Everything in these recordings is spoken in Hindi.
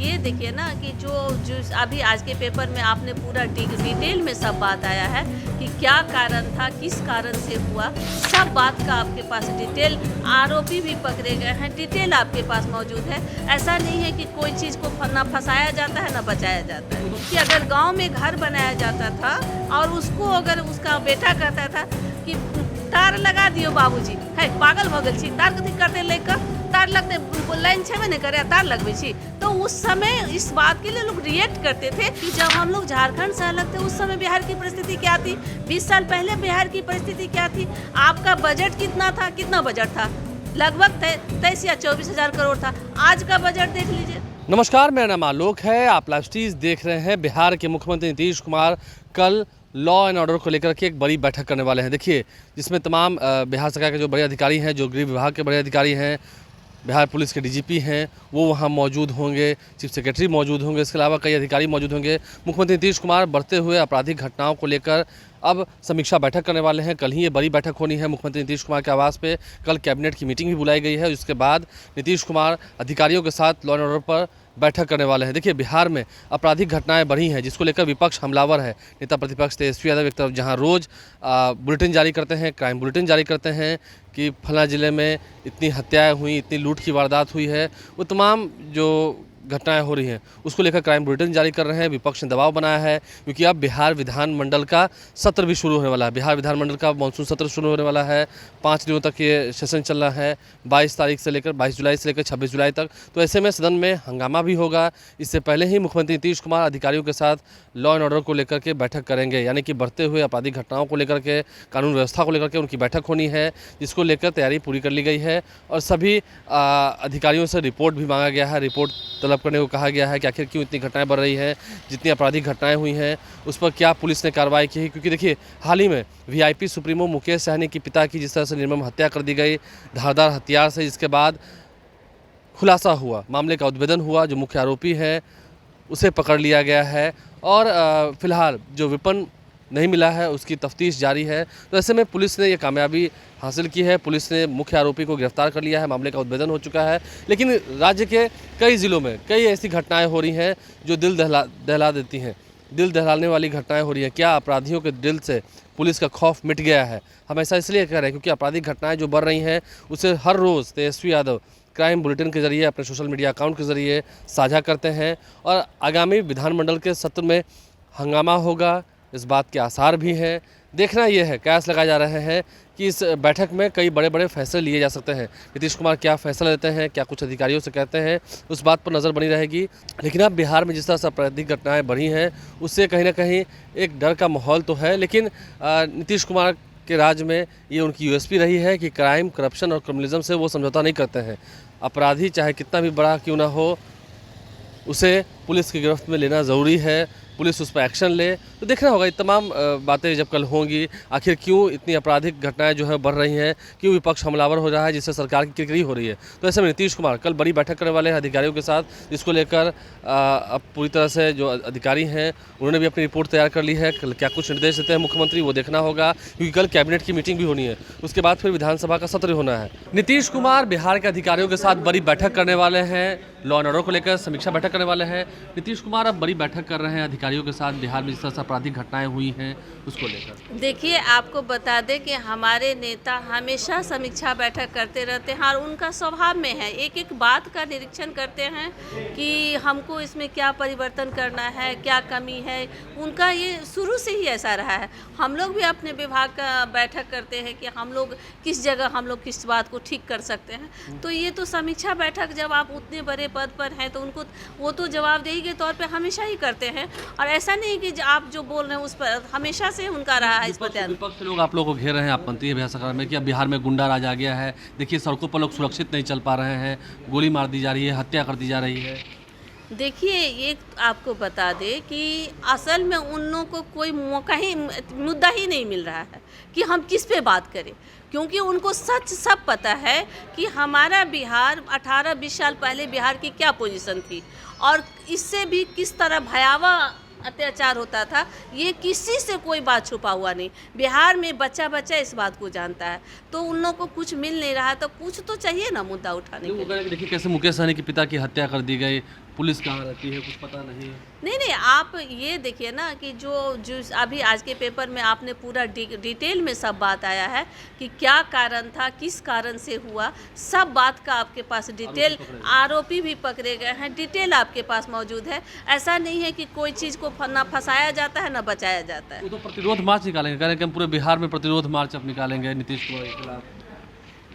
ये देखिए ना कि जो जो अभी आज के पेपर में आपने पूरा डिटेल में सब बात आया है कि क्या कारण था, किस कारण से हुआ, सब बात का आपके पास डिटेल, आरोपी भी पकड़े गए हैं, डिटेल आपके पास मौजूद है। ऐसा नहीं है कि कोई चीज़ को ना फंसाया जाता है ना बचाया जाता है। कि अगर गांव में घर बनाया जाता था और उसको अगर उसका बेटा कहता था कि तार लगा दियो बाबूजी, है पागल हो गई छी, तार कथी करते लेकर तार लगते लाइन छेबे नहीं करे तार लगवे छी। तो उस समय इस बात के लिए लोग रिएक्ट करते थे कि जब हम लोग झारखंड से अलग थे उस समय बिहार की परिस्थिति क्या थी, 20 साल पहले बिहार की परिस्थिति क्या थी, आपका बजट कितना था, कितना बजट था, लगभग 23 या 24 हजार करोड़ था। आज का बजट देख लीजिए। नमस्कार, मेरा नाम आलोक है। आप लाइव स्ट्रीज देख रहे हैं। बिहार के मुख्यमंत्री नीतीश कुमार कल लॉ एंड ऑर्डर को लेकर के एक बड़ी बैठक करने वाले हैं। देखिए, जिसमें तमाम बिहार सरकार के जो बड़े अधिकारी हैं, जो गृह विभाग के बड़े अधिकारी हैं, बिहार पुलिस के डीजीपी हैं, वो वहाँ मौजूद होंगे, चीफ सेक्रेटरी मौजूद होंगे, इसके अलावा कई अधिकारी मौजूद होंगे। मुख्यमंत्री नीतीश कुमार बढ़ते हुए आपराधिक घटनाओं को लेकर अब समीक्षा बैठक करने वाले हैं। कल ही ये बड़ी बैठक होनी है मुख्यमंत्री नीतीश कुमार के आवास पे। कल कैबिनेट की मीटिंग भी बुलाई गई है। उसके बाद नीतीश कुमार अधिकारियों के साथ लॉ एंड ऑर्डर पर बैठक करने वाले हैं। देखिए, बिहार में आपराधिक घटनाएं बढ़ी हैं, जिसको लेकर विपक्ष हमलावर है। नेता प्रतिपक्ष तेजस्वी यादव एक तरफ जहां रोज़ बुलेटिन जारी करते हैं, क्राइम बुलेटिन जारी करते हैं कि फला ज़िले में इतनी हत्याएं हुई, इतनी लूट की वारदात हुई है, वो तमाम जो घटनाएं हो रही हैं उसको लेकर क्राइम बुलेटिन जारी कर रहे हैं। विपक्ष ने दबाव बनाया है क्योंकि अब बिहार विधानमंडल का सत्र भी शुरू होने वाला है। बिहार विधानमंडल का मानसून सत्र शुरू होने वाला है। 5 दिनों तक ये सेशन चल रहा है, 22 जुलाई से लेकर 26 जुलाई तक। तो ऐसे में सदन में हंगामा भी होगा। इससे पहले ही मुख्यमंत्री नीतीश कुमार अधिकारियों के साथ लॉ एंड ऑर्डर को लेकर के बैठक करेंगे, यानी कि बढ़ते हुए आपराधिक घटनाओं को लेकर के, कानून व्यवस्था को लेकर के उनकी बैठक होनी है, जिसको लेकर तैयारी पूरी कर ली गई है। और सभी अधिकारियों से रिपोर्ट भी मांगा गया है, रिपोर्ट तलब करने को कहा गया है कि आखिर क्यों इतनी घटनाएं बढ़ रही हैं, जितनी आपराधिक घटनाएं हुई हैं उस पर क्या पुलिस ने कार्रवाई की है। क्योंकि देखिए, हाल ही में वीआईपी सुप्रीमो मुकेश सहनी की पिता की जिस तरह से निर्मम हत्या कर दी गई धारदार हथियार से, जिसके बाद खुलासा हुआ, मामले का उद्भेदन हुआ, जो मुख्य आरोपी है उसे पकड़ लिया गया है और फिलहाल जो वेपन नहीं मिला है उसकी तफ्तीश जारी है। तो ऐसे में पुलिस ने ये कामयाबी हासिल की है। पुलिस ने मुख्य आरोपी को गिरफ्तार कर लिया है, मामले का उद्भेदन हो चुका है। लेकिन राज्य के कई ज़िलों में कई ऐसी घटनाएं हो रही हैं जो दिल दहला देती हैं, दिल दहलाने वाली घटनाएं हो रही हैं। क्या अपराधियों के दिल से पुलिस का खौफ मिट गया है? हम ऐसा इसलिए कह रहे हैं क्योंकि आपराधिक घटनाएं जो बढ़ रही हैं उसे हर रोज़ तेजस्वी यादव क्राइम बुलेटिन के जरिए, अपने सोशल मीडिया अकाउंट के जरिए साझा करते हैं। और आगामी विधानमंडल के सत्र में हंगामा होगा, इस बात के आसार भी हैं। देखना यह है, कयास लगाए जा रहे हैं कि इस बैठक में कई बड़े बड़े फैसले लिए जा सकते हैं। नीतीश कुमार क्या फैसला लेते हैं, क्या कुछ अधिकारियों से कहते हैं, उस बात पर नज़र बनी रहेगी। लेकिन अब बिहार में जिस तरह से आपराधिक घटनाएं बढ़ी हैं उससे कहीं ना कहीं एक डर का माहौल तो है। लेकिन नीतीश कुमार के राज में ये उनकी यूएसपी रही है कि क्राइम, करप्शन और क्रिमिनलिज्म से वो समझौता नहीं करते हैं। अपराधी चाहे कितना भी बड़ा क्यों ना हो, उसे पुलिस की गिरफ्त में लेना ज़रूरी है, पुलिस उस पर एक्शन ले। तो देखना होगा ये तमाम बातें जब कल होंगी, आखिर क्यों इतनी आपराधिक घटनाएं जो है बढ़ रही हैं, क्यों विपक्ष हमलावर हो रहा है, जिससे सरकार की किरकिरी हो रही है। तो ऐसे में नीतीश कुमार कल बड़ी बैठक करने वाले हैं अधिकारियों के साथ, जिसको लेकर अब पूरी तरह से जो अधिकारी हैं उन्होंने भी अपनी रिपोर्ट तैयार कर ली है। कल क्या कुछ निर्देश देते हैं मुख्यमंत्री, वो देखना होगा, क्योंकि कल कैबिनेट की मीटिंग भी होनी है, उसके बाद फिर विधानसभा का सत्र होना है। नीतीश कुमार बिहार के अधिकारियों के साथ बड़ी बैठक करने वाले हैं, लॉ एंड ऑर्डर को लेकर समीक्षा बैठक करने वाले हैं। नीतीश कुमार अब बड़ी बैठक कर रहे हैं अधिकारियों के साथ, बिहार में जिस तरह से आपराधिक घटनाएं हुई हैं उसको लेकर। देखिए, आपको बता दें कि हमारे नेता हमेशा समीक्षा बैठक करते रहते हैं और उनका स्वभाव में है, एक एक बात का निरीक्षण करते हैं कि हमको इसमें क्या परिवर्तन करना है, क्या कमी है। उनका ये शुरू से ही ऐसा रहा है। हम लोग भी अपने विभाग का बैठक करते हैं कि हम लोग किस जगह हम लोग किस बात को ठीक कर सकते हैं। तो ये तो समीक्षा बैठक, जब आप उतने बड़े पद पर हैं तो उनको वो तो जवाबदेही के तौर पे हमेशा ही करते हैं। और ऐसा नहीं कि आप जो बोल रहे हैं उस पर हमेशा से उनका रहा है इस पर ध्यान। विपक्ष लोग आप लोगों को घेर रहे हैं, आप मंत्री बिहार सरकार में, कि अब बिहार में गुंडा राज आ गया है। देखिए, सड़कों पर लोग सुरक्षित नहीं चल पा रहे हैं, गोली मार दी जा रही है, हत्या कर दी जा रही है। देखिए, ये आपको बता दें कि असल में उन लोगों को कोई मौका ही, मुद्दा ही नहीं मिल रहा है कि हम किस पे बात करें, क्योंकि उनको सच सब पता है कि हमारा बिहार 18-20 साल पहले बिहार की क्या पोजीशन थी और इससे भी किस तरह भयावह अत्याचार होता था। ये किसी से कोई बात छुपा हुआ नहीं, बिहार में बच्चा बच्चा इस बात को जानता है। तो उन लोगों को कुछ मिल नहीं रहा, तो कुछ तो चाहिए ना मुद्दा उठाने के लिए। देखिए, कैसे मुकेश सहनी के पिता की हत्या कर दी गई, पुलिस कहाँ रहती है कुछ पता नहीं। नहीं, आप ये देखिए ना कि जो अभी आज के पेपर में आपने पूरा डिटेल में सब बात आया है कि क्या कारण था, किस कारण से हुआ, सब बात का आपके पास डिटेल, आरोपी भी पकड़े गए हैं, डिटेल आपके पास मौजूद है। ऐसा नहीं है कि कोई चीज़ को ना फंसाया जाता है ना बचाया जाता है। वो तो प्रतिरोध मार्च निकालेंगे, कह रहे हैं कि हम पूरे बिहार में प्रतिरोध मार्च अब निकालेंगे नीतीश कुमार के खिलाफ।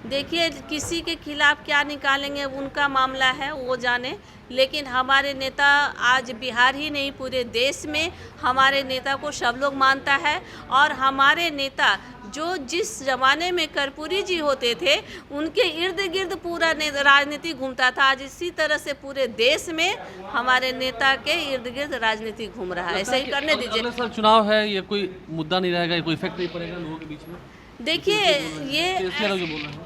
देखिए, किसी के खिलाफ क्या निकालेंगे उनका मामला है, वो जाने, लेकिन हमारे नेता आज बिहार ही नहीं पूरे देश में हमारे नेता को सब लोग मानता है। और हमारे नेता जो जिस ज़माने में कर्पूरी जी होते थे उनके इर्द गिर्द पूरा राजनीति घूमता था, आज इसी तरह से पूरे देश में हमारे नेता के इर्द गिर्द राजनीति घूम रहा है। ऐसे ही करने दीजिए। अगले साल चुनाव है, ये कोई मुद्दा नहीं रहेगा, ये कोई इफेक्ट नहीं पड़ेगा लोगों के बीच में। देखिए, ये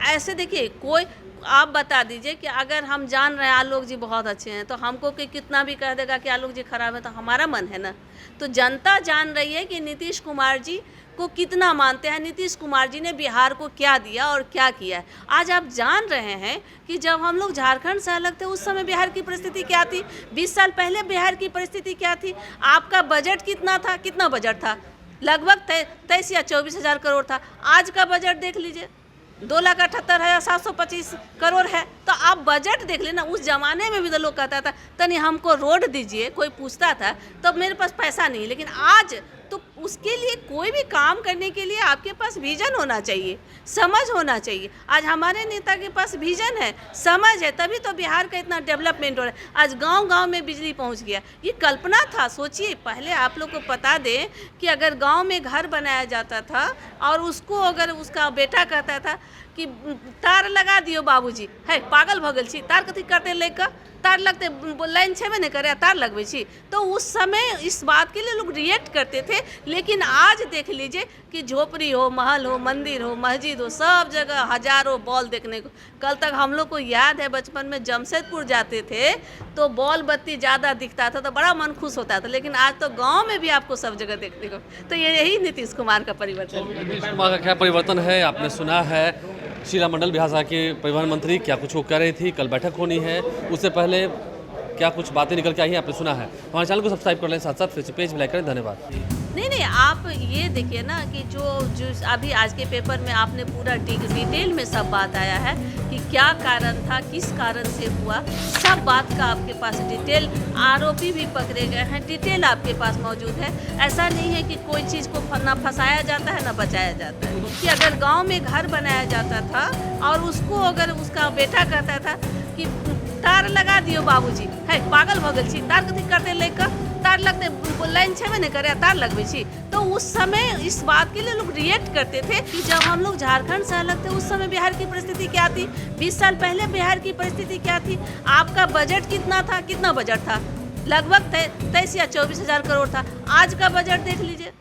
ऐसे देखिए, कोई आप बता दीजिए कि अगर हम जान रहे हैं आलोक जी बहुत अच्छे हैं तो हमको कि कितना भी कह देगा कि आलोक जी खराब है तो हमारा मन है ना। तो जनता जान रही है कि नीतीश कुमार जी को कितना मानते हैं, नीतीश कुमार जी ने बिहार को क्या दिया और क्या किया है। आज आप जान रहे हैं कि जब हम लोग झारखंड से अलग थे उस समय बिहार की परिस्थिति क्या थी, 20 साल पहले बिहार की परिस्थिति क्या थी। आपका बजट कितना था, कितना बजट था, लगभग 23 या 24 हज़ार करोड़ था। आज का बजट देख लीजिए, 2,78,725 करोड़ है। तो आप बजट देख लेना। उस ज़माने में भी तो लोग कहता था तनी हमको रोड दीजिए, कोई पूछता था तो मेरे पास पैसा नहीं। लेकिन आज तो उसके लिए कोई भी काम करने के लिए आपके पास विजन होना चाहिए, समझ होना चाहिए। आज हमारे नेता के पास विजन है, समझ है, तभी तो बिहार का इतना डेवलपमेंट हो रहा है। आज गांव-गांव में बिजली पहुंच गया, ये कल्पना था। सोचिए, पहले आप लोग को बता दें कि अगर गांव में घर बनाया जाता था और उसको अगर उसका बेटा कहता था कि तार लगा दियो बाबूजी, है पागल भगल छी, तार कथी करते लेकर तार लगते लाइन छेबे नहीं करे, तार लगवे छी। तो उस समय इस बात के लिए लोग रिएक्ट करते थे। लेकिन आज देख लीजिए कि झोपड़ी हो, महल हो, मंदिर हो, मस्जिद हो, सब जगह हजारों बॉल देखने को। कल तक हम लोग को याद है बचपन में जमशेदपुर जाते थे तो बॉल बत्ती ज़्यादा दिखता था तो बड़ा मन खुश होता था। लेकिन आज तो गाँव में भी आपको सब जगह देखने को। तो यही नीतीश कुमार का परिवर्तन है। नीतीश कुमार का क्या परिवर्तन है आपने सुना है। शीला मंडल बिहार सरकार के परिवहन मंत्री क्या कुछ वो कह रही थी, कल बैठक होनी है, उससे पहले क्या कुछ बातें निकल के आई हैं आपने सुना है। हमारे चैनल को सब्सक्राइब कर लें, साथ साथ फेसबुक पेज भी लाइक करें। धन्यवाद। नहीं, आप ये देखिए ना कि जो अभी आज के पेपर में आपने पूरा डिटेल में सब बात आया है कि क्या कारण था, किस कारण से हुआ, सब बात का आपके पास डिटेल, आरोपी भी पकड़े गए हैं, डिटेल आपके पास मौजूद है। ऐसा नहीं है कि कोई चीज़ को ना फंसाया जाता है ना बचाया जाता है। कि अगर गांव में घर बनाया जाता था और उसको अगर उसका बेटा कहता था कि तार लगा दियो बाबूजी, है पागल भगल छी, तार कथी करते लेकर तार लगते लाइन छेबे नहीं करे, तार लगवे छी। तो उस समय इस बात के लिए लोग रिएक्ट करते थे कि जब हम लोग झारखंड से अलग थे उस समय बिहार की परिस्थिति क्या थी, 20 साल पहले बिहार की परिस्थिति क्या थी। आपका बजट कितना था, कितना बजट था, लगभग 23 या 24 हज़ार करोड़ था। आज का बजट देख लीजिए,